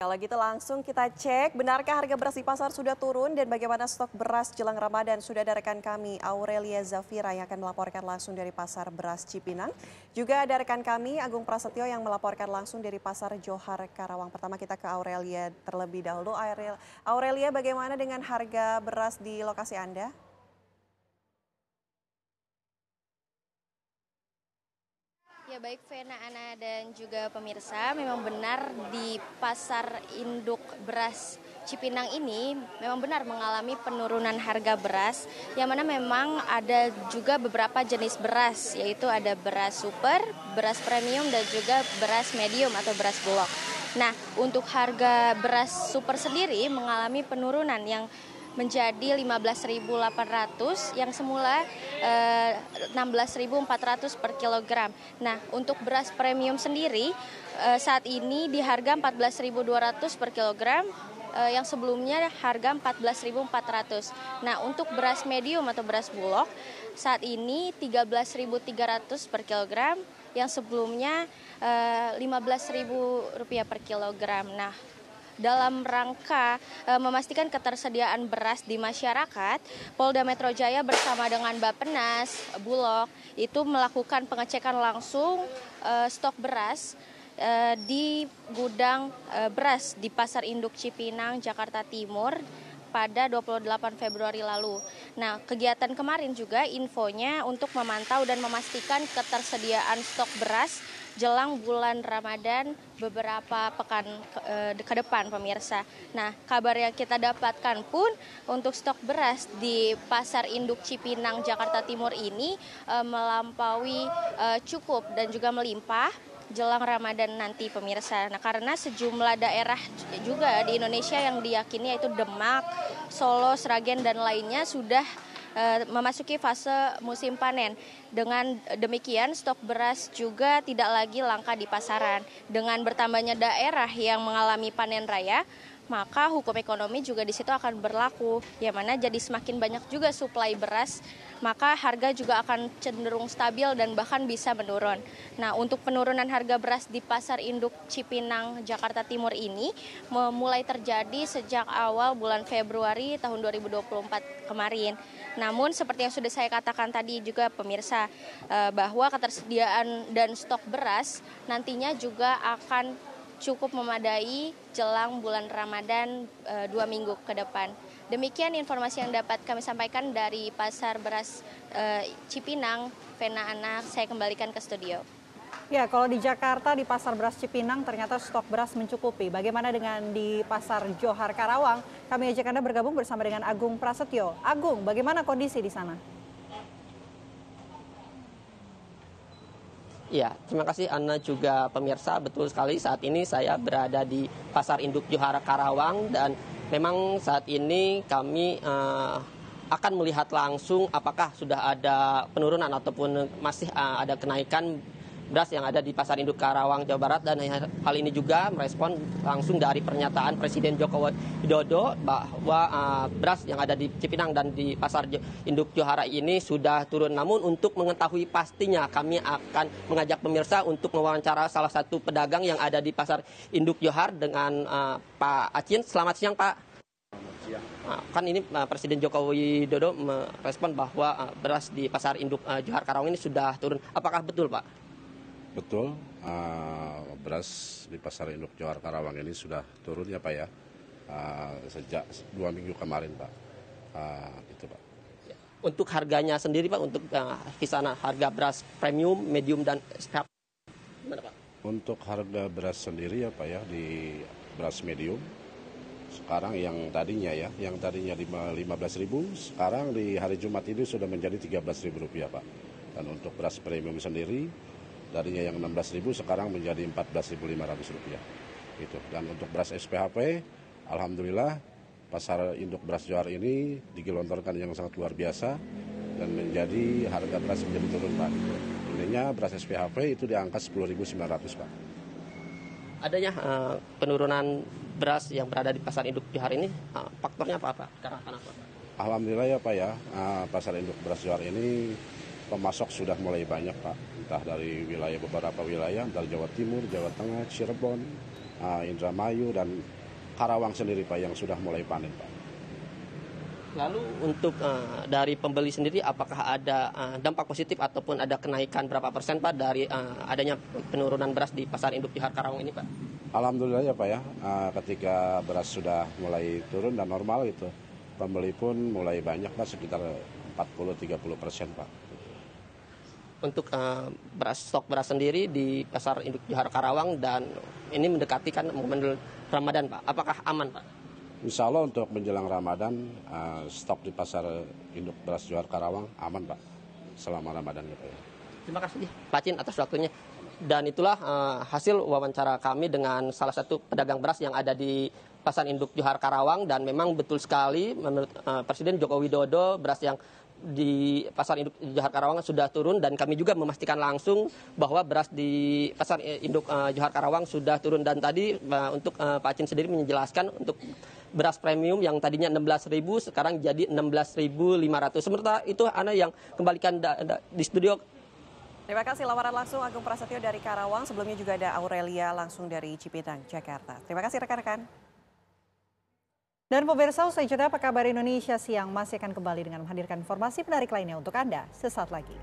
Kalau gitu langsung kita cek, benarkah harga beras di pasar sudah turun dan bagaimana stok beras jelang Ramadan? Sudah ada rekan kami, Aurelia Zafira yang akan melaporkan langsung dari pasar beras Cipinang. Juga ada rekan kami, Agung Prasetyo yang melaporkan langsung dari pasar Johar Karawang. Pertama kita ke Aurelia terlebih dahulu. Aurelia, bagaimana dengan harga beras di lokasi Anda? Ya baik Vena, Ana dan juga pemirsa, memang benar di pasar induk beras Cipinang ini memang benar mengalami penurunan harga beras, yang mana memang ada juga beberapa jenis beras, yaitu ada beras super, beras premium dan juga beras medium atau beras bulog. Nah, untuk harga beras super sendiri mengalami penurunan yang menjadi 15.800 yang semula 16.400 per kilogram. Nah, untuk beras premium sendiri saat ini di harga 14.200 per kilogram, yang sebelumnya harga 14.400. Nah, untuk beras medium atau beras bulog saat ini 13.300 per kilogram, yang sebelumnya Rp15.000 per kilogram. Nah, dalam rangka memastikan ketersediaan beras di masyarakat, Polda Metro Jaya bersama dengan Bappenas, Bulog itu melakukan pengecekan langsung stok beras di gudang beras di Pasar Induk Cipinang, Jakarta Timur pada 28 Februari lalu. Nah, kegiatan kemarin juga infonya untuk memantau dan memastikan ketersediaan stok beras jelang bulan Ramadan beberapa pekan ke depan, pemirsa. Nah, kabar yang kita dapatkan pun untuk stok beras di Pasar Induk Cipinang, Jakarta Timur ini melampaui cukup dan juga melimpah jelang Ramadan nanti, pemirsa. Nah, karena sejumlah daerah juga di Indonesia yang diyakini yaitu Demak, Solo, Sragen dan lainnya sudah memasuki fase musim panen. Dengan demikian stok beras juga tidak lagi langka di pasaran. Dengan bertambahnya daerah yang mengalami panen raya, maka hukum ekonomi juga di situ akan berlaku, yang mana jadi semakin banyak juga suplai beras, maka harga juga akan cenderung stabil dan bahkan bisa menurun. Nah, untuk penurunan harga beras di Pasar Induk Cipinang, Jakarta Timur ini mulai terjadi sejak awal bulan Februari tahun 2024 kemarin. Namun seperti yang sudah saya katakan tadi juga pemirsa, bahwa ketersediaan dan stok beras nantinya juga akan cukup memadai jelang bulan Ramadan 2 minggu ke depan. Demikian informasi yang dapat kami sampaikan dari Pasar Beras Cipinang. Vena, Ana, saya kembalikan ke studio. Ya, kalau di Jakarta di Pasar Beras Cipinang ternyata stok beras mencukupi. Bagaimana dengan di Pasar Johar Karawang? Kami ajak Anda bergabung bersama dengan Agung Prasetyo. Agung, bagaimana kondisi di sana? Ya, terima kasih Ana juga pemirsa. Betul sekali, saat ini saya berada di Pasar Induk Johar Karawang dan memang saat ini kami akan melihat langsung apakah sudah ada penurunan ataupun masih ada kenaikan beras yang ada di Pasar Induk Karawang, Jawa Barat. Dan hal ini juga merespon langsung dari pernyataan Presiden Joko Widodo bahwa beras yang ada di Cipinang dan di Pasar Induk Johar ini sudah turun. Namun untuk mengetahui pastinya kami akan mengajak pemirsa untuk mewawancara salah satu pedagang yang ada di Pasar Induk Johar dengan Pak Acin. Selamat siang, Pak. Kan ini Presiden Joko Widodo merespon bahwa beras di Pasar Induk Johar Karawang ini sudah turun. Apakah betul, Pak? Betul, beras di Pasar Induk Johar Karawang ini sudah turun ya Pak ya, sejak 2 minggu kemarin Pak, itu Pak. Untuk harganya sendiri Pak, untuk kisaran harga beras premium, medium dan SPH, gimana Pak? Untuk harga beras sendiri ya Pak ya, di beras medium, sekarang yang tadinya 15.000, sekarang di hari Jumat ini sudah menjadi Rp13.000 Pak. Dan untuk beras premium sendiri, darinya yang 16.000 sekarang menjadi Rp14.500 gitu. Dan untuk beras SPHP, alhamdulillah Pasar Induk Beras Johar ini digelontorkan yang sangat luar biasa dan menjadi harga beras menjadi turun Pak. Intinya beras SPHP itu di angka 10.900 Pak. Adanya penurunan beras yang berada di Pasar Induk Johar ini, faktornya apa Pak? Karena apa? Alhamdulillah ya Pak ya, Pasar Induk Beras Johar ini pemasok sudah mulai banyak Pak, entah dari beberapa wilayah, dari Jawa Timur, Jawa Tengah, Cirebon, Indramayu dan Karawang sendiri Pak yang sudah mulai panen Pak. Lalu untuk dari pembeli sendiri apakah ada dampak positif ataupun ada kenaikan berapa persen Pak dari adanya penurunan beras di pasar induk Johar Karawang ini Pak? Alhamdulillah ya Pak ya, ketika beras sudah mulai turun dan normal itu, pembeli pun mulai banyak Pak, sekitar 40-30% Pak. Untuk stok beras sendiri di pasar induk Johar Karawang dan ini mendekati kan momen Ramadan Pak, apakah aman Pak? Insya Allah untuk menjelang Ramadan, stok di pasar induk beras Johar Karawang aman Pak, selama Ramadan ya Pak ya. Terima kasih Pak Cin atas waktunya. Dan itulah hasil wawancara kami dengan salah satu pedagang beras yang ada di pasar induk Johar Karawang, dan memang betul sekali menurut Presiden Joko Widodo beras yang di pasar induk Johar Karawang sudah turun, dan kami juga memastikan langsung bahwa beras di pasar induk Johar Karawang sudah turun. Dan tadi untuk Pak Cin sendiri menjelaskan untuk beras premium yang tadinya 16.000 sekarang jadi 16.500. Sementara itu Ana yang kembalikan di studio. Terima kasih laporan langsung Agung Prasetyo dari Karawang. Sebelumnya juga ada Aurelia langsung dari Cipinang, Jakarta. Terima kasih rekan-rekan. Dan pemirsa, usai jeda Apa Kabar Indonesia Siang masih akan kembali dengan menghadirkan informasi menarik lainnya untuk Anda sesaat lagi.